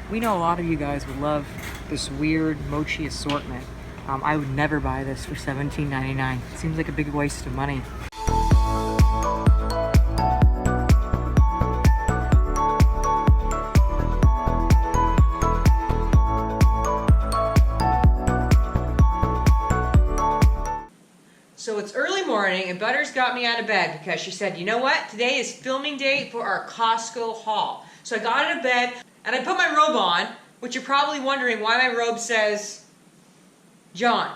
We know a lot of you guys would love this weird mochi assortment. I would never buy this for $17.99. It seems like a big waste of money. So it's early morning and Butters got me out of bed because she said, you know what? Today is filming day for our Costco haul. So I got out of bed and I put my robe on, which you're probably wondering why my robe says John.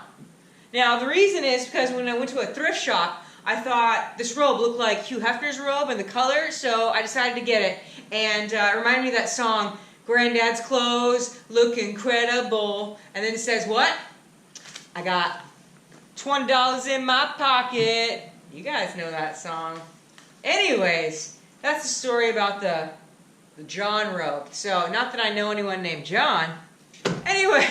Now the reason is because when I went to a thrift shop, I thought this robe looked like Hugh Hefner's robe and the color, so I decided to get it. And it reminded me of that song, Granddad's clothes look incredible. And then it says what? I got $20 in my pocket. You guys know that song. Anyways, that's the story about the John robe. So, not that I know anyone named John. Anyway,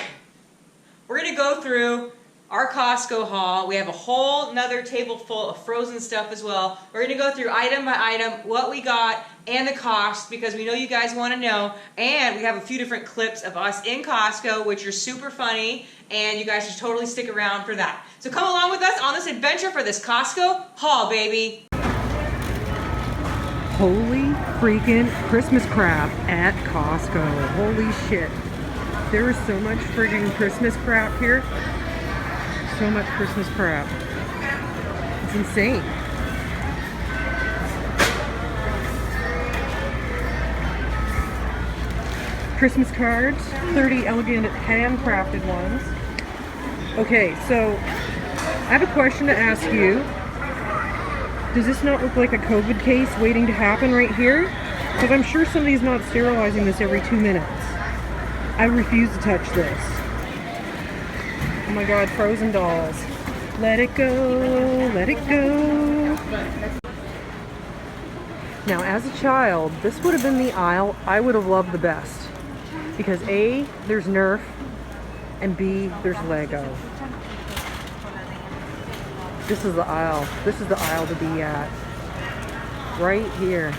we're going to go through our Costco haul. We have a whole nother table full of frozen stuff as well. We're going to go through item by item what we got and the cost because we know you guys want to know. And we have a few different clips of us in Costco, which are super funny. And you guys should totally stick around for that. So come along with us on this adventure for this Costco haul, baby. Holy freaking Christmas crap at Costco. Holy shit. There is so much friggin' Christmas crap here. So much Christmas crap. It's insane. Christmas cards, 30 elegant handcrafted ones. Okay, so I have a question to ask you. Does this not look like a COVID case waiting to happen right here? Because I'm sure somebody's not sterilizing this every 2 minutes. I refuse to touch this. Oh my god, frozen dolls. Let it go, let it go. Now, as a child, this would have been the aisle I would have loved the best. Because A, there's Nerf, and B, there's Lego. This is the aisle. This is the aisle to be at. Right here.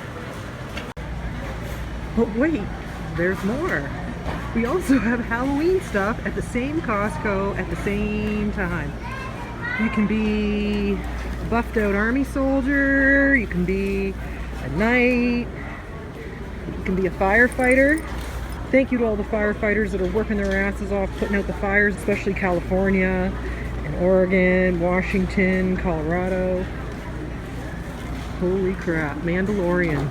But wait, there's more. We also have Halloween stuff at the same Costco at the same time. You can be a buffed out army soldier, you can be a knight, you can be a firefighter. Thank you to all the firefighters that are working their asses off putting out the fires, especially California and Oregon, Washington, Colorado. Holy crap, Mandalorian.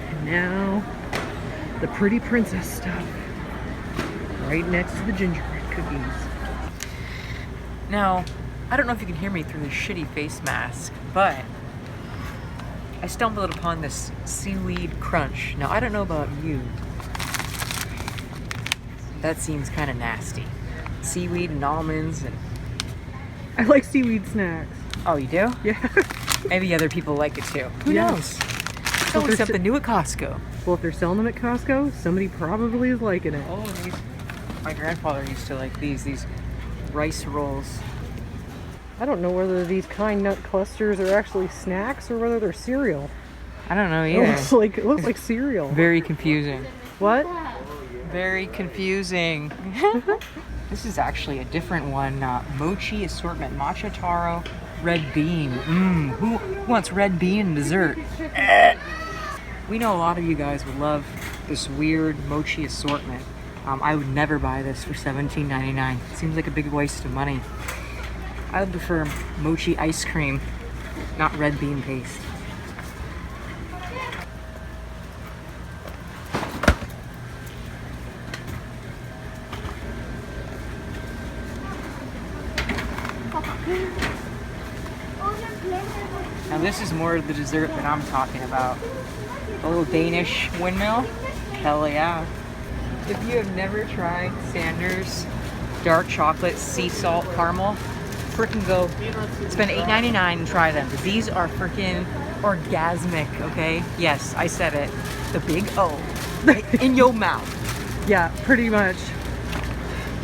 And now, the pretty princess stuff. Right next to the gingerbread cookies. Now, I don't know if you can hear me through this shitty face mask, but I stumbled upon this seaweed crunch. Now, I don't know about you. That seems kind of nasty. Seaweed and almonds and... I like seaweed snacks. Oh, you do? Yeah. Maybe other people like it too. Who knows? It's always something new at Costco. Well, if they're selling them at Costco, somebody probably is liking it. Oh, these... My grandfather used to like these rice rolls. I don't know whether these kind nut clusters are actually snacks or whether they're cereal. I don't know either. It looks like cereal. Very confusing. What? Very confusing. This is actually a different one. Mochi assortment, matcha taro, red bean. Who wants red bean in dessert? We know a lot of you guys would love this weird mochi assortment. I would never buy this for $17.99. It seems like a big waste of money. I would prefer mochi ice cream, not red bean paste. Now this is more of the dessert that I'm talking about. A little Danish windmill? Hell yeah. If you have never tried Sanders dark chocolate sea salt caramel, freaking go spend $8.99 and try them. These are freaking orgasmic, okay? Yes, I said it. The big O in your mouth. Yeah, pretty much.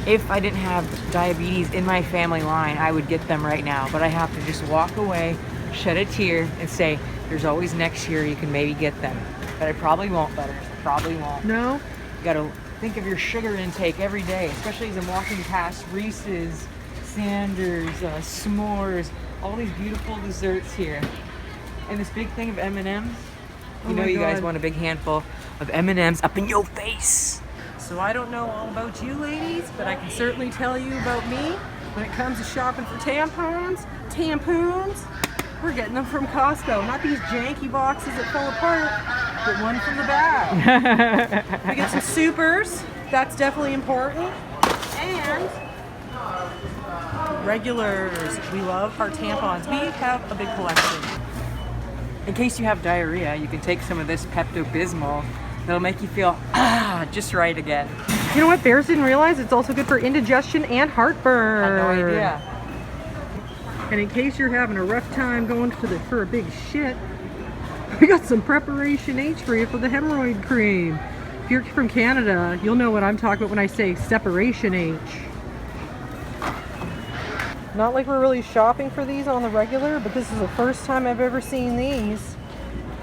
If I didn't have diabetes in my family line, I would get them right now. But I have to just walk away, shed a tear, and say, there's always next year you can maybe get them. But I probably won't, Butters. Probably won't. No? You gotta think of your sugar intake every day, especially as I'm walking past Reese's, Sanders, s'mores, all these beautiful desserts here. And this big thing of M&Ms. You know you guys want a big handful of M&Ms up in your face. So I don't know all about you ladies, but I can certainly tell you about me. When it comes to shopping for tampons, we're getting them from Costco. Not these janky boxes that fall apart, but one from the bag. We get some supers, that's definitely important. And regulars, we love our tampons. We have a big collection. In case you have diarrhea, you can take some of this Pepto-Bismol. That'll make you feel just right again. You know what Bears didn't realize? It's also good for indigestion and heartburn. I had no idea. And in case you're having a rough time going for a big shit, we got some Preparation H for you for the hemorrhoid cream. If you're from Canada, you'll know what I'm talking about when I say Separation H. Not like we're really shopping for these on the regular, but this is the first time I've ever seen these.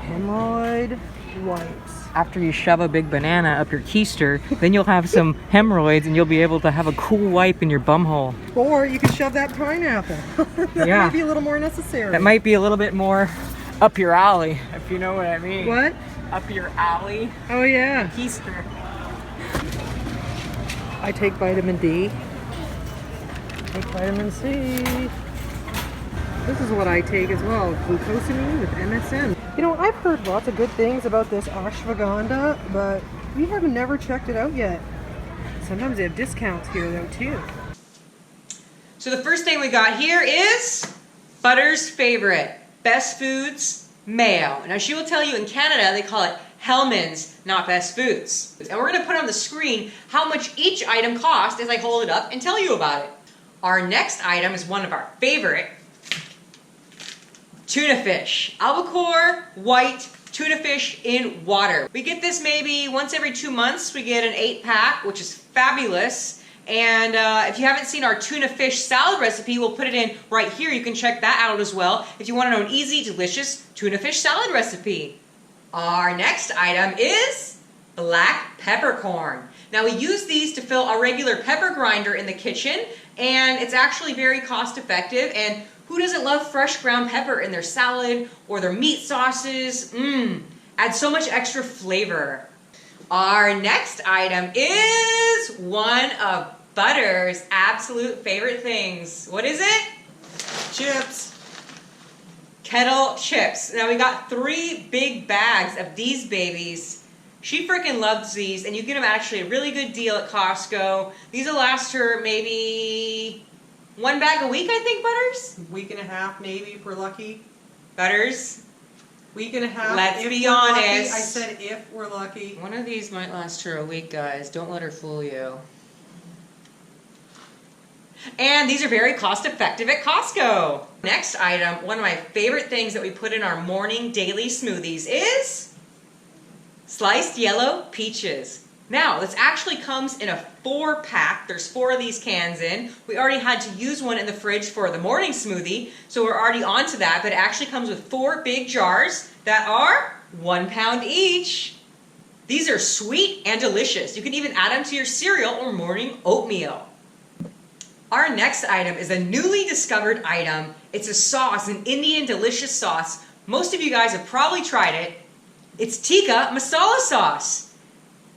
Hemorrhoid wipes. After you shove a big banana up your keister, then you'll have some hemorrhoids and you'll be able to have a cool wipe in your bumhole. Or you can shove that pineapple. That might be a little more necessary. That might be a little bit more up your alley, if you know what I mean. What? Up your alley. Oh yeah. Keister. I take vitamin D. Take vitamin C. This is what I take as well, glucosamine with MSM. You know, I've heard lots of good things about this ashwagandha, but we have never checked it out yet. Sometimes they have discounts here though too. So the first thing we got here is Butter's favorite, Best Foods mayo. Now she will tell you in Canada they call it Hellmann's, not Best Foods. And we're going to put on the screen how much each item costs as I hold it up and tell you about it. Our next item is one of our favorite, tuna fish. Albacore white tuna fish in water. We get this maybe once every 2 months. We get an 8-pack, which is fabulous. And if you haven't seen our tuna fish salad recipe, we'll put it in right here. You can check that out as well if you want to know an easy, delicious tuna fish salad recipe. Our next item is black peppercorn. Now we use these to fill our regular pepper grinder in the kitchen, and it's actually very cost effective. And who doesn't love fresh ground pepper in their salad or their meat sauces? Adds so much extra flavor. Our next item is one of Butter's absolute favorite things. What is it? Chips. Kettle chips. Now we got 3 big bags of these babies. She freaking loves these, and you get them actually a really good deal at Costco. These will last her maybe 1 bag a week, I think, Butters? Week and a half, maybe, if we're lucky. Butters? Week and a half. Let's be honest. Lucky. I said if we're lucky. One of these might last her a week, guys. Don't let her fool you. And these are very cost effective at Costco. Next item, one of my favorite things that we put in our morning daily smoothies is sliced yellow peaches. Now, this actually comes in a 4-pack. There's 4 of these cans in. We already had to use one in the fridge for the morning smoothie, so we're already on to that, but it actually comes with 4 big jars that are 1 pound each. These are sweet and delicious. You can even add them to your cereal or morning oatmeal. Our next item is a newly discovered item. It's a sauce, an Indian delicious sauce. Most of you guys have probably tried it. It's TIKKA masala sauce.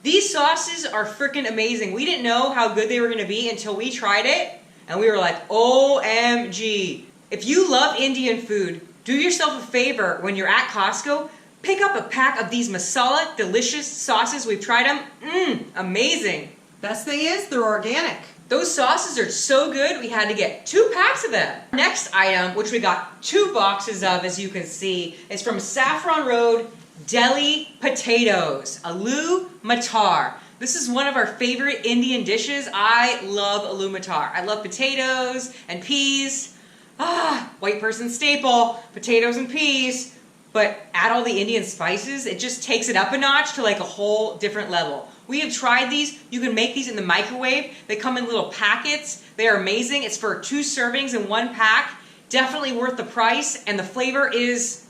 These sauces are freaking amazing. We didn't know how good they were going to be until we tried it, and we were like, OMG. If you love Indian food, do yourself a favor when you're at Costco, pick up a pack of these masala delicious sauces. We've tried them. Amazing. Best thing is, they're organic. Those sauces are so good, we had to get 2 packs of them. Next item, which we got 2 boxes of, as you can see, is from Saffron Road Deli Potatoes, Aloo Matar. This is one of our favorite Indian dishes. I love aloo matar. I love potatoes and peas. White person staple, potatoes and peas. But add all the Indian spices, it just takes it up a notch to like a whole different level. We have tried these. You can make these in the microwave. They come in little packets. They are amazing. It's for 2 servings in 1 pack. Definitely worth the price, and the flavor is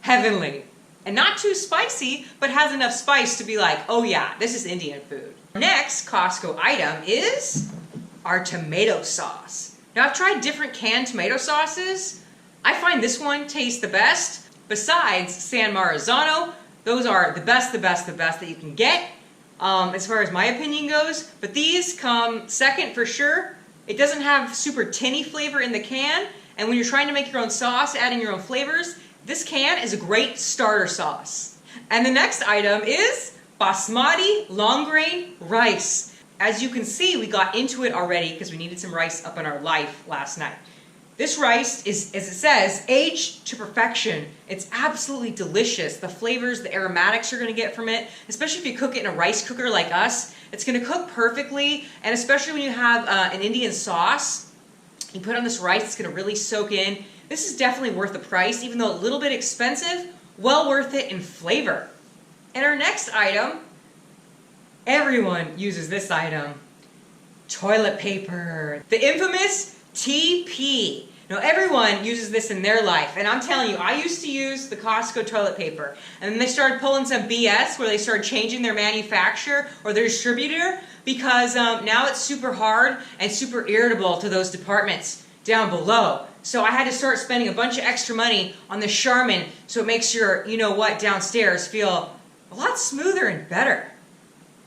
heavenly. and not too spicy, but has enough spice to be like, oh yeah, this is Indian food. Next Costco item is our tomato sauce. Now I've tried different canned tomato sauces. I find this one tastes the best. Besides San Marzano, those are the best that you can get, as far as my opinion goes. But these come second for sure. It doesn't have super tinny flavor in the can, and when you're trying to make your own sauce, adding your own flavors, this can is a great starter sauce. And the next item is basmati long grain rice. As you can see, we got into it already because we needed some rice up in our life last night. This rice is, as it says, aged to perfection. It's absolutely delicious. The flavors, the aromatics you're going to get from it, especially if you cook it in a rice cooker like us, it's going to cook perfectly. And especially when you have an Indian sauce, you put on this rice, it's going to really soak in. This is definitely worth the price, even though a little bit expensive, well worth it in flavor. And our next item, everyone uses this item, toilet paper. The infamous TP. Now everyone uses this in their life, and I'm telling you, I used to use the Costco toilet paper, and then they started pulling some BS where they started changing their manufacturer or their distributor because now it's super hard and super irritable to those departments down below. So I had to start spending a bunch of extra money on the CHARMIN so it makes your, you know what, downstairs feel a lot smoother and better.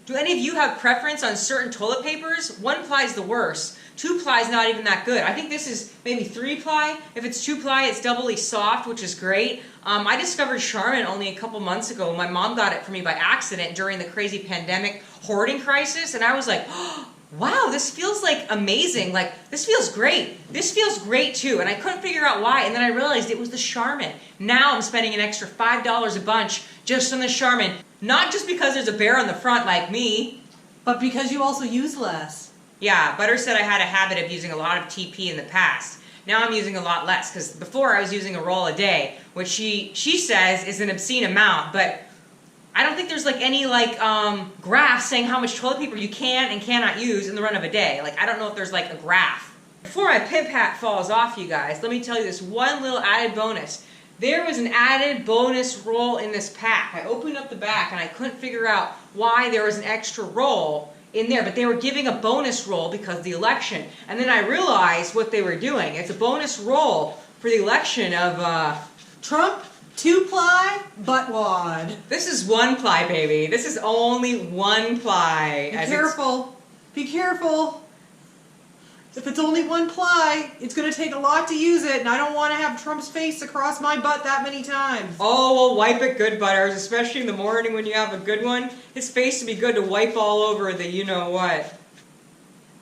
Do any of you have preference on certain toilet papers? 1-ply is the worst. 2-ply is not even that good. I think this is maybe 3-ply. If it's 2-ply, it's doubly soft, which is great. I discovered CHARMIN only a couple months ago. My mom got it for me by accident during the crazy pandemic hoarding crisis, and I was like, oh, wow, this feels like amazing. Like, this feels great. This feels great too, and I couldn't figure out why, and then I realized it was the CHARMIN. Now I'm spending an extra $5 a bunch just on the CHARMIN. Not just because there's a bear on the front like me, But because you also use less. yeah, Butter said I had a habit of using a lot of TP in the past. Now I'm using a lot less, because before I was using a roll a day, which she says is an obscene amount, but I don't think there's like any graph saying how much toilet paper you can and cannot use in the run of a day. Like, I don't know if there's like a graph. Before my pimp hat falls off, you guys, let me tell you this one little added bonus. There was an added bonus roll in this pack. I opened up the back and I couldn't figure out why there was an extra roll in there, but they were giving a bonus roll because of the election. And then I realized what they were doing. It's a bonus roll for the election of Trump, 2-ply, butt wad. This is 1-ply, baby. This is only 1-ply. Be careful. Be careful. If it's only 1-ply, it's going to take a lot to use it, and I don't want to have Trump's face across my butt that many times. Oh, well, wipe it good, Butters, especially in the morning when you have a good one. His face would be good to wipe all over the you-know-what.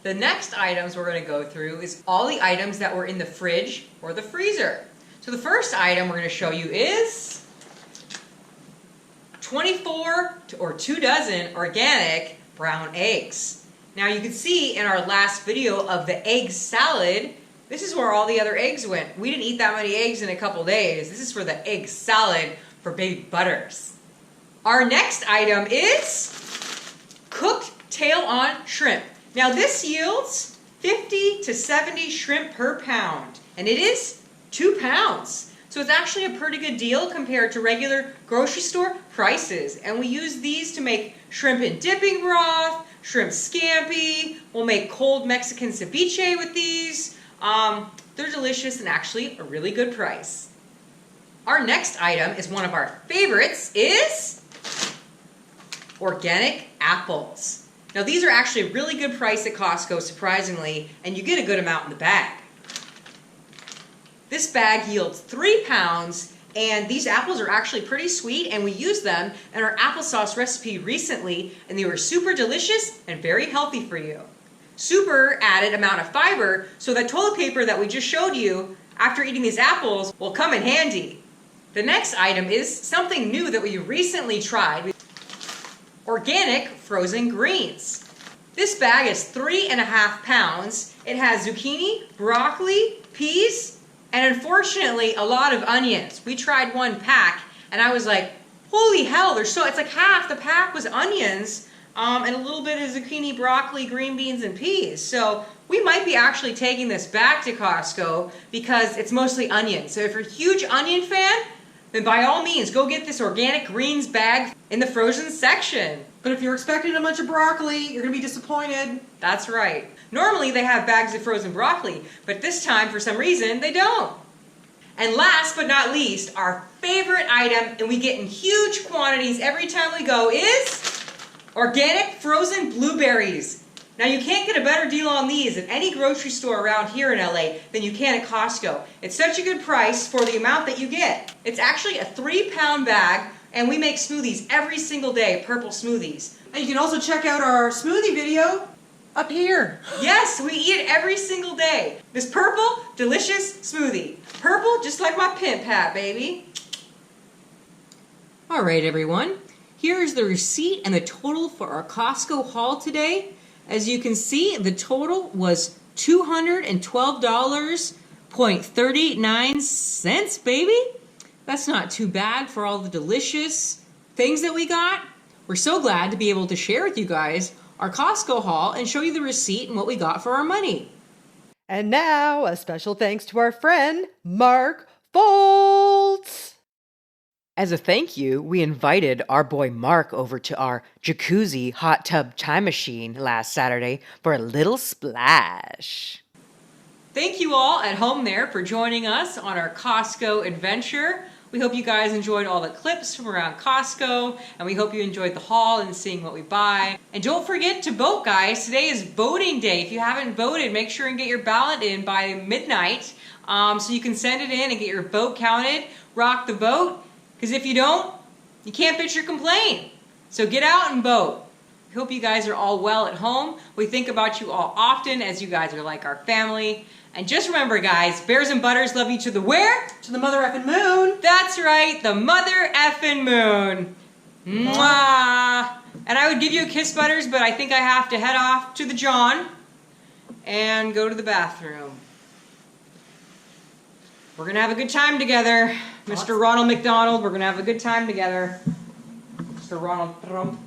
The next items we're going to go through is all the items that were in the fridge or the freezer. So the first item we're going to show you is 24 or 2 dozen organic brown eggs. Now you can see in our last video of the egg salad, this is where all the other eggs went. We didn't eat that many eggs in a couple days. This is for the egg salad for baby Butters. Our next item is cooked tail-on shrimp. Now this yields 50 to 70 shrimp per pound, and it is 2 pounds. So it's actually a pretty good deal compared to regular grocery store prices. And we use these to make shrimp and dipping broth, shrimp scampi. We'll make cold Mexican ceviche with these. They're delicious and actually a really good price. Our next item is one of our favorites, is organic apples. Now these are actually a really good price at Costco, surprisingly, and you get a good amount in the bag. This bag yields 3 pounds, and these apples are actually pretty sweet, and we used them in our applesauce recipe recently, and they were super delicious and very healthy for you. Super added amount of fiber, so that toilet paper that we just showed you after eating these apples will come in handy. The next item is something new that we recently tried. Organic frozen greens. This bag is 3.5 pounds. It has zucchini, broccoli, peas, and unfortunately a lot of onions. We tried 1 pack and I was like, holy hell, it's like half the pack was onions and a little bit of zucchini, broccoli, green beans, and peas. So we might be actually taking this back to Costco because it's mostly onions. So if you're a huge onion fan, then by all means, go get this organic greens bag in the frozen section. But if you're expecting a bunch of broccoli, you're going to be disappointed. That's right. Normally they have bags of frozen broccoli, but this time, for some reason, they don't. And last but not least, our favorite item, and we get in huge quantities every time we go, is organic frozen blueberries. Now you can't get a better deal on these at any grocery store around here in LA than you can at Costco. It's such a good price for the amount that you get. It's actually a 3-pound bag, and we make smoothies every single day, purple smoothies. And you can also check out our smoothie video up here. Yes, we eat it every single day. This purple, delicious smoothie. Purple, just like my pimp hat, baby. All right, everyone. Here is the receipt and the total for our Costco haul today. As you can see, the total was $212.39, baby. That's not too bad for all the delicious things that we got. We're so glad to be able to share with you guys our Costco haul and show you the receipt and what we got for our money. And now, a special thanks to our friend, Mark Foltz. As a thank you, we invited our boy Mark over to our jacuzzi hot tub time machine last Saturday for a little splash. Thank you all at home there for joining us on our Costco adventure. We hope you guys enjoyed all the clips from around Costco, and we hope you enjoyed the haul and seeing what we buy. And don't forget to vote, guys. Today is voting day. If you haven't voted, make sure and get your ballot in by midnight so you can send it in and get your vote counted. Rock the vote, because if you don't, you can't bitch or complain. So get out and vote. We hope you guys are all well at home. We think about you all often, as you guys are like our family. And just remember, guys, bears and butters love you to the where? To the mother effing moon. That's right, the mother effing moon. Mwah. And I would give you a kiss, Butters, but I think I have to head off to the John and go to the bathroom. We're going to have a good time together, Mr. Ronald McDonald. We're going to have a good time together, Mr. Ronald Trump.